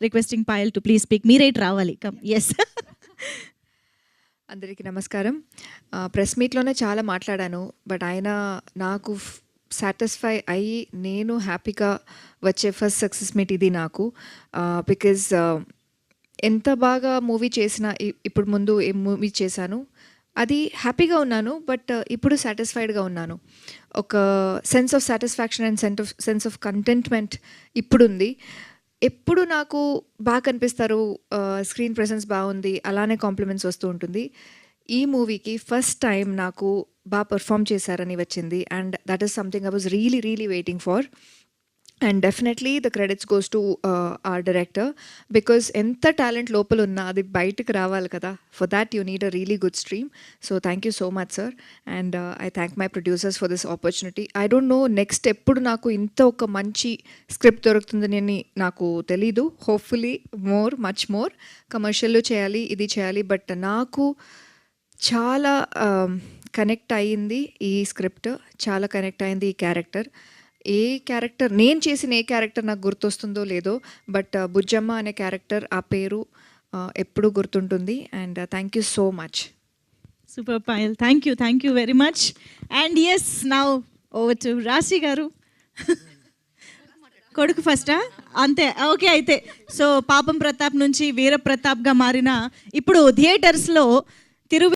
Requesting Payal to please speak. మీరే రావాలి. Come. Yes. అందరికీ నమస్కారం. ప్రెస్ మీట్లోనే చాలా మాట్లాడాను, బట్ ఆయన నాకు సాటిస్ఫై అయ్యి నేను హ్యాపీగా వచ్చే ఫస్ట్ సక్సెస్ మీట్ ఇది నాకు. బికాజ్ ఎంత బాగా మూవీ చేసినా, ఇప్పుడు ముందు ఏ మూవీ చేశాను అది హ్యాపీగా ఉన్నాను, బట్ ఇప్పుడు సాటిస్ఫైడ్గా ఉన్నాను. ఒక sense of satisfaction and sense of contentment ఇప్పుడుంది. ఎప్పుడు నాకు బాగా కనిపిస్తారు, స్క్రీన్ ప్రెసెన్స్ బాగుంది, అలానే కాంప్లిమెంట్స్ వస్తూ ఉంటుంది. ఈ మూవీకి ఫస్ట్ టైం నాకు బాగా పర్ఫామ్ చేశారని వచ్చింది, and that is something I was really waiting for. And definitely the credits goes to our director, because ఎంత టాలెంట్ లోపల ఉన్నా అది బయటకు రావాలి కదా. For that you need a really good stream. So thank you so much sir, and I thank my producers for this opportunity. I don't know next ఎప్పుడు నాకు ఇంత ఒక మంచి స్క్రిప్ట్ దొరుకుతుందని నాకు తెలీదు. హోప్ఫుల్లీ మచ్ మోర్ కమర్షియల్లో చేయాలి, ఇది చేయాలి, బట్ నాకు చాలా కనెక్ట్ అయ్యింది ఈ స్క్రిప్ట్, చాలా కనెక్ట్ అయింది ఈ క్యారెక్టర్. నేను చేసిన ఏ క్యారెక్టర్ నాకు గుర్తొస్తుందో లేదో, బట్ బుజ్జమ్మ అనే క్యారెక్టర్, ఆ పేరు ఎప్పుడూ గుర్తుంటుంది. And thank you so much. Super Payal, thank you very much. And yes, now over to Rashi garu. కొడుకు ఫస్టా? అంతే, ఓకే. అయితే సో పాపం ప్రతాప్ నుంచి వీర ప్రతాప్గా మారిన ఇప్పుడు థియేటర్స్లో తిరుగు